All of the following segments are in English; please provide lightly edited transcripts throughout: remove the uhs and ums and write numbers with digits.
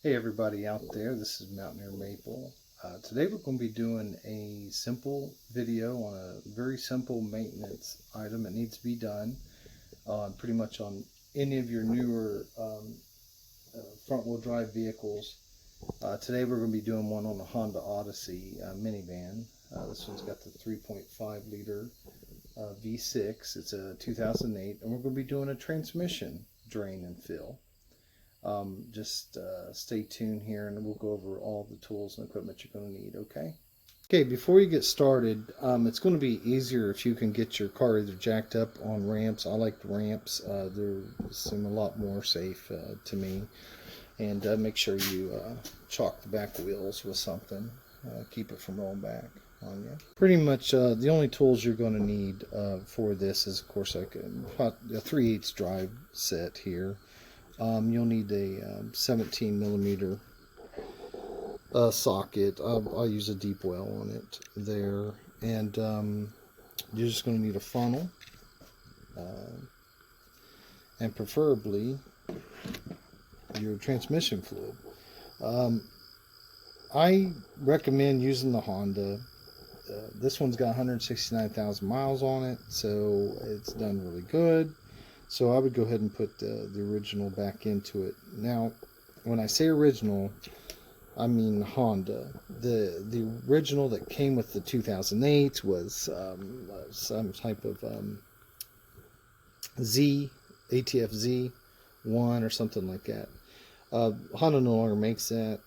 Hey everybody out there, this is Mountaineer Maple. Today we're going to be doing a simple video on a very simple maintenance item that needs to be done pretty much on any of your newer front wheel drive vehicles. Today we're going to be doing one on the Honda Odyssey minivan. This one's got the 3.5 liter V6. It's a 2008, and we're going to be doing a transmission drain and fill. Just stay tuned here and we'll go over all the tools and equipment you're going to need, okay? Okay, before you get started, it's going to be easier if you can get your car either jacked up on ramps. I like the ramps. They seem a lot more safe to me. And make sure you chalk the back wheels with something. Keep it from rolling back on you. Pretty much the only tools you're going to need for this is, of course, like a 3/8 drive set here. You'll need a 17 millimeter socket. I'll use a deep well on it there, and you're just going to need a funnel, and preferably your transmission fluid. I recommend using the Honda. This one's got 169,000 miles on it, so it's done really good. So I would go ahead and put the original back into it. Now, when I say original, I mean Honda. The original that came with the 2008 was some type of ATF Z1 or something like that. Honda no longer makes that.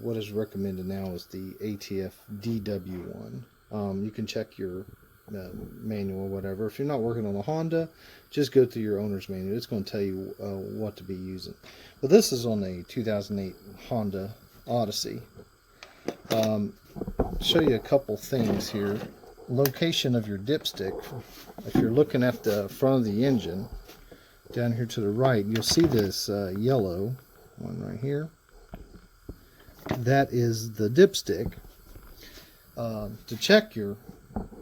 What is recommended now is the ATF DW1. You can check your manual or whatever. If you're not working on a Honda, just go through your owner's manual. It's going to tell you what to be using. But this is on a 2008 Honda Odyssey. Show you a couple things here. Location of your dipstick. If you're looking at the front of the engine, down here to the right, you'll see this yellow one right here. That is the dipstick. To check your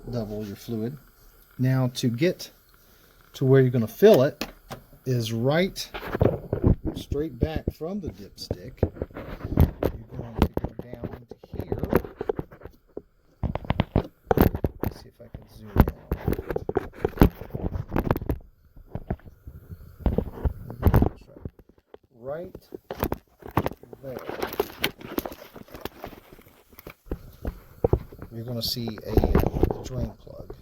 level, your fluid. Now, to get to where you're going to fill it is right straight back from the dipstick. You're going to go down into here. Let's see if I can zoom in. Right there. You're going to see a drain plug.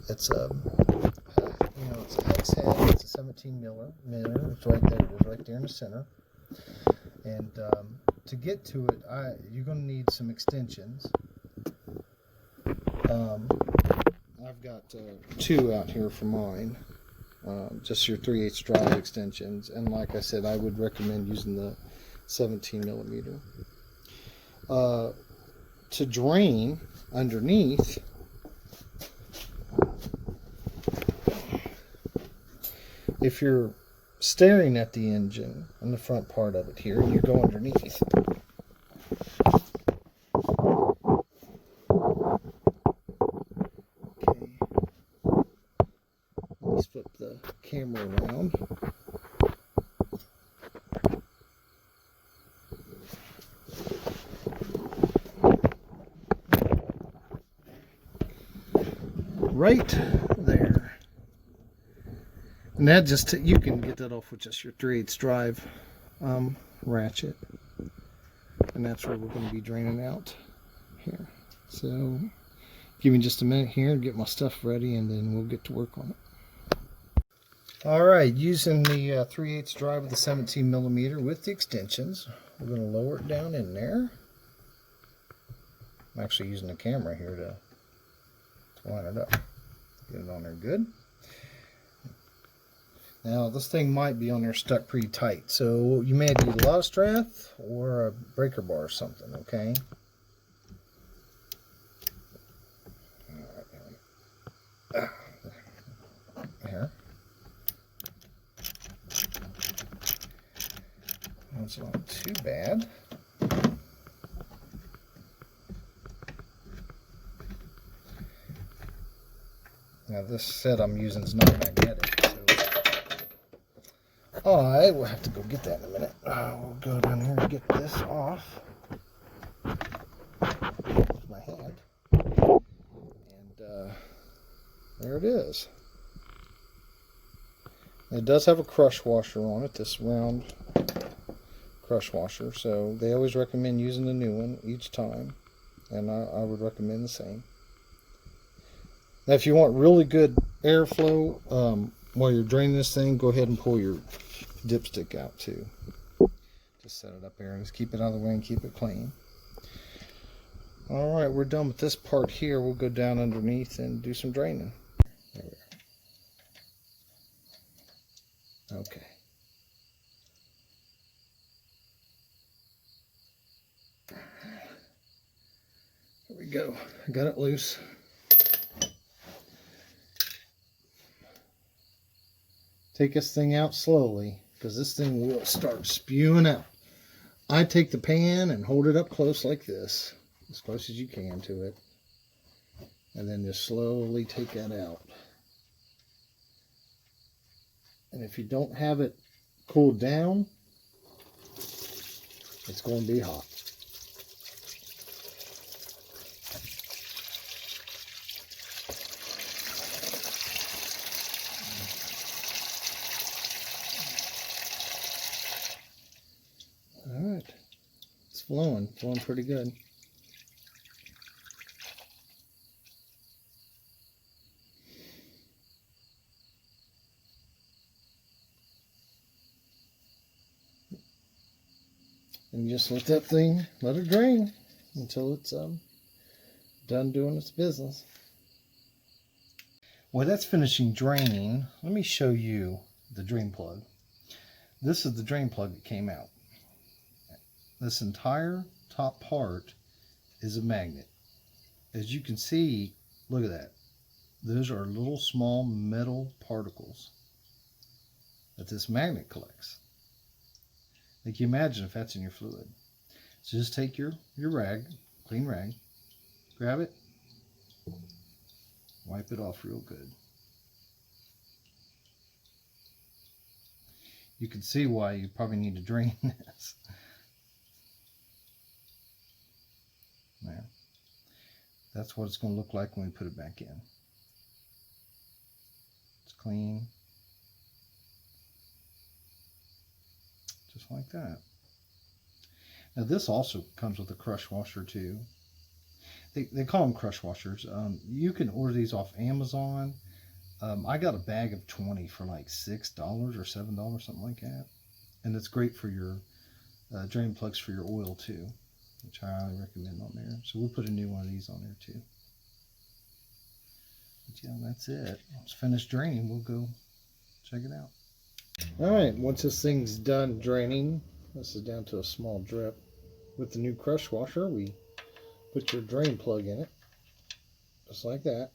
It's a, it's a hex head. It's a 17 millimeter. It's right there. It is right there in the center. And to get to it, you're going to need some extensions. I've got two out here for mine. Just your 3/8 drive extensions. And like I said, I would recommend using the 17 millimeter. To drain underneath, if you're staring at the engine on the front part of it here, and you go underneath, okay, let me flip the camera around. Right there, and that just you can get that off with just your 3/8 drive ratchet, and that's where we're going to be draining out here. So give me just a minute here and get my stuff ready, and then we'll get to work on it. All right, using the 3/8 drive with the 17 millimeter with the extensions, we're going to lower it down in there. I'm actually using the camera here to line it up. Get it on there good. Now this thing might be on there stuck pretty tight, so you may need a lot of strap or a breaker bar or something, okay? Alright, there. That's not too bad. Now this set I'm using is not magnetic, so Alright, we'll have to go get that in a minute. We'll go down here and get this off with my hand. And there it is. It does have a crush washer on it, this round crush washer, so they always recommend using the new one each time, and I would recommend the same. Now if you want really good airflow while you're draining this thing, go ahead and pull your dipstick out too. Just set it up there and just keep it out of the way and keep it clean. Alright, we're done with this part here. We'll go down underneath and do some draining. There we are. Okay. There we go. I got it loose. Take this thing out slowly, because this thing will start spewing out. I take the pan and hold it up close like this, as close as you can to it, and then just slowly take that out. And if you don't have it cooled down, it's going to be hot. Alright, it's flowing pretty good. And you just let it drain until it's done doing its business. Well, that's finishing draining. Let me show you the drain plug. This is the drain plug that came out. This entire top part is a magnet. As you can see, look at that. Those are little small metal particles that this magnet collects. Like, you imagine if that's in your fluid. So just take your rag, clean rag, grab it, wipe it off real good. You can see why you probably need to drain this. There. That's what it's going to look like when we put it back in. It's clean. Just like that. Now this also comes with a crush washer too. They call them crush washers. You can order these off Amazon. I got a bag of 20 for like $6 or $7, something like that. And it's great for your drain plugs for your oil too, which I highly recommend on there. So we'll put a new one of these on there too. But yeah, that's it. It's finished draining. We'll go check it out. Alright, once this thing's done draining, this is down to a small drip. With the new crush washer, we put your drain plug in it, just like that.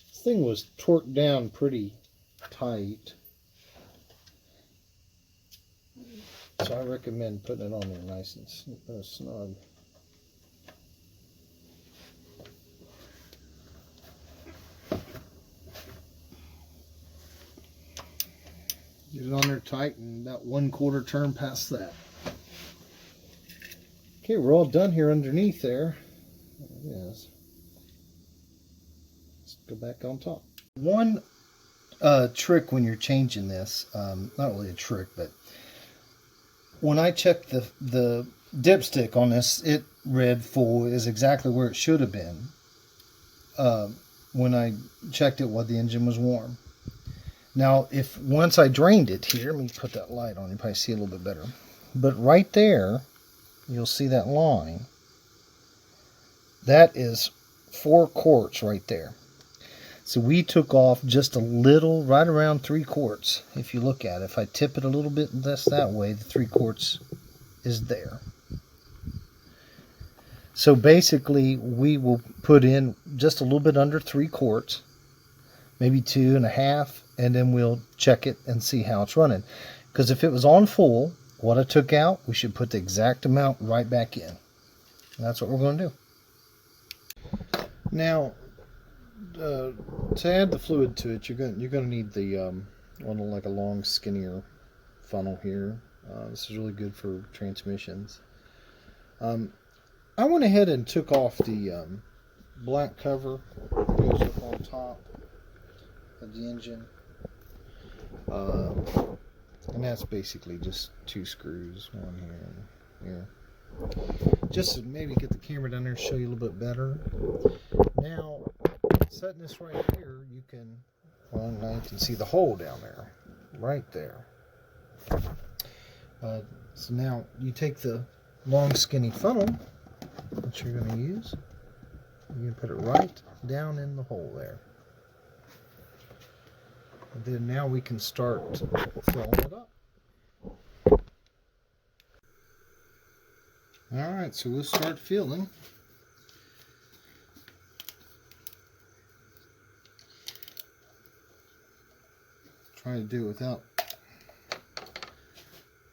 This thing was torqued down pretty tight, so I recommend putting it on there nice and snug. Get it on there tight and about 1/4 turn past that. Okay, we're all done here underneath there. There it is. Let's go back on top. One trick when you're changing this, not really a trick, but when I checked the dipstick on this, it read full, is exactly where it should have been when I checked it while the engine was warm. Now, if once I drained it here, let me put that light on, you probably see a little bit better. But right there, you'll see that line. That is 4 quarts right there. So we took off just a little, right around 3 quarts. If you look at it, if I tip it a little bit less that way, the 3 quarts is there. So basically, we will put in just a little bit under 3 quarts, maybe 2.5, and then we'll check it and see how it's running. Because if it was on full, what I took out, we should put the exact amount right back in. And that's what we're going to do. Now, to add the fluid to it, you're gonna need the one like a long, skinnier funnel here. This is really good for transmissions. I went ahead and took off the black cover that goes up on top of the engine. And that's basically just 2 screws, one here and here. Just to maybe get the camera down there and show you a little bit better. Now, setting this right here, you can, well, now you can see the hole down there, right there. So now you take the long skinny funnel that you're going to use, you can put it right down in the hole there. And then now we can start filling it up. Alright, so we'll start filling. Try to do it without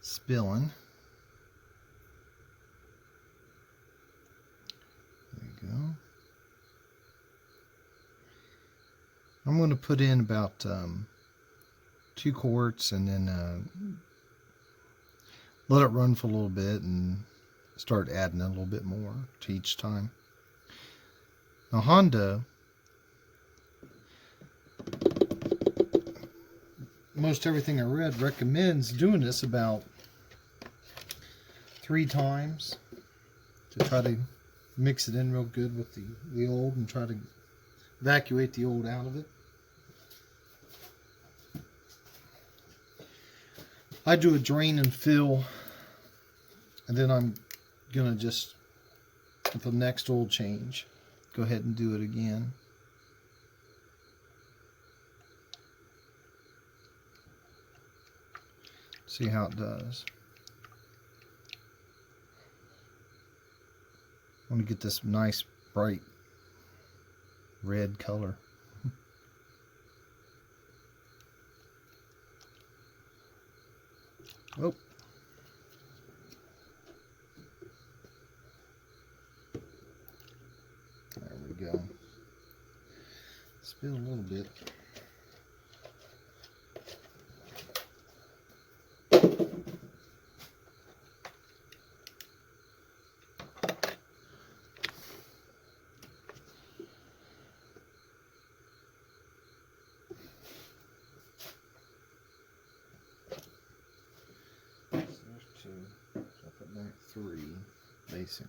spilling. There you go. I'm going to put in about 2 quarts and then let it run for a little bit and start adding a little bit more to each time. Now Honda, most everything I read recommends doing this about 3 times to try to mix it in real good with the old and try to evacuate the old out of it. I do a drain and fill, and then I'm gonna just, with the next oil change, go ahead and do it again. See how it does. I want to get this nice bright red color. Oh. There we go. Spill a little bit. So 3, basically.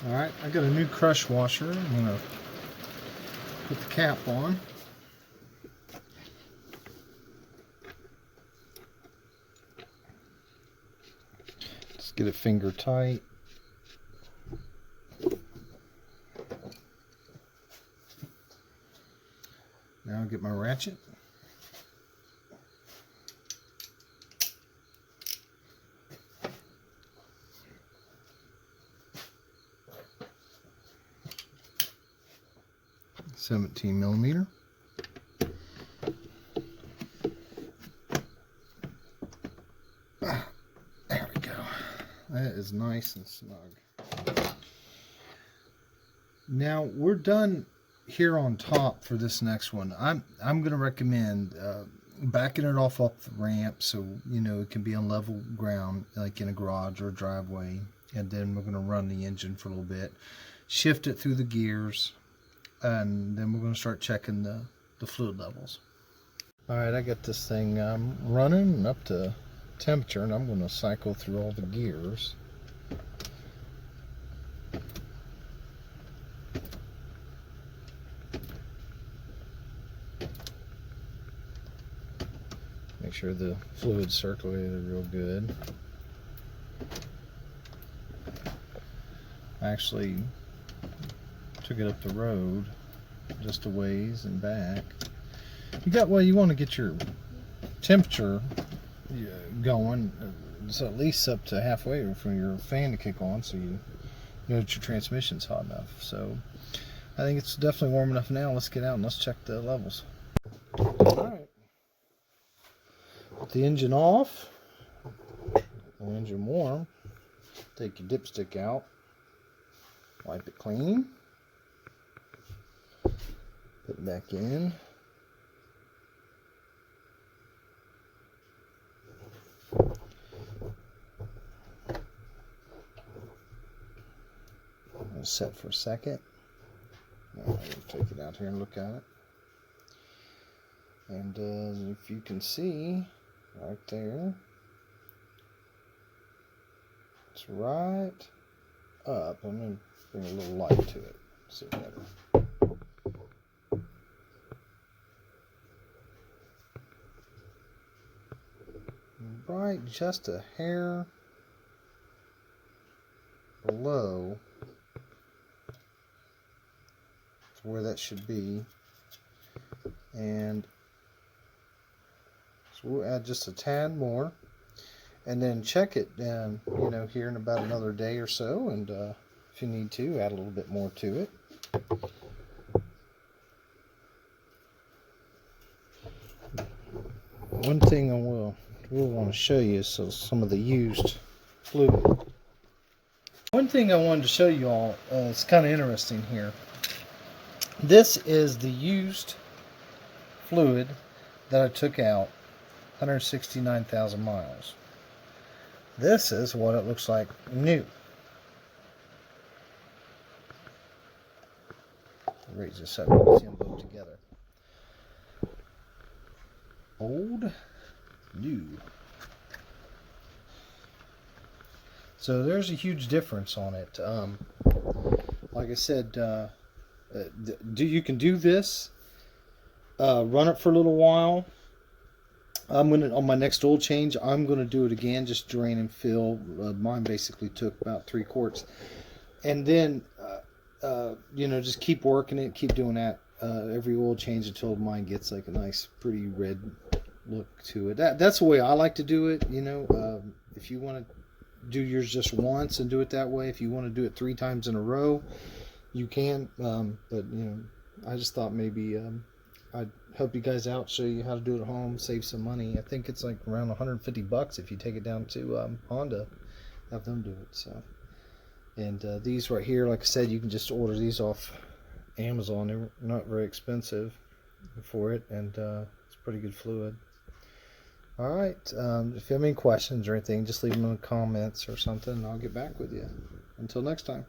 Alright, I got a new crush washer. I'm going to put the cap on. Just get it finger tight. Now I'll get my ratchet. $17mm. There we go. That is nice and snug. Now we're done here on top for this next one. I'm going to recommend backing it off up the ramp so you know it can be on level ground, like in a garage or a driveway, and then we're going to run the engine for a little bit, shift it through the gears, and then we're going to start checking the fluid levels. Alright, I got this thing running up to temperature, and I'm going to cycle through all the gears. Make sure the fluid's circulated real good. I actually took it up the road just a ways and back. Well, you want to get your temperature going, so at least up to halfway for your fan to kick on, so you know that your transmission's hot enough. So I think it's definitely warm enough now. Let's get out and let's check the levels. Alright. Put the engine off. The engine warm. Take your dipstick out. Wipe it clean. Put it back in. Set for a second. I'll take it out here and look at it. And if you can see right there, it's right up. I'm going to bring a little light to it. See it better. Right, just a hair below where that should be, and so we'll add just a tad more, and then check it here in about another day or so, and if you need to, add a little bit more to it. One thing I will want to show you is some of the used fluid. One thing I wanted to show you all, it's kind of interesting here. This is the used fluid that I took out, 169,000 miles. This is what it looks like new. I'll raise this up, you can see them both together. Old, new. So there's a huge difference on it. Like I said, you can do this, run it for a little while. On my next oil change, I'm gonna do it again, just drain and fill. Mine basically took about 3 quarts, and then just keep working it, keep doing that every oil change until mine gets like a nice, pretty red look to it. That's the way I like to do it. If you want to do yours just once and do it that way, if you want to do it 3 times in a row, you can, but I just thought maybe I'd help you guys out, show you how to do it at home, save some money. I think it's like around 150 bucks if you take it down to Honda, have them do it. So, and these right here, like I said, you can just order these off Amazon. They're not very expensive for it, and it's pretty good fluid. All right, if you have any questions or anything, just leave them in the comments or something, and I'll get back with you. Until next time.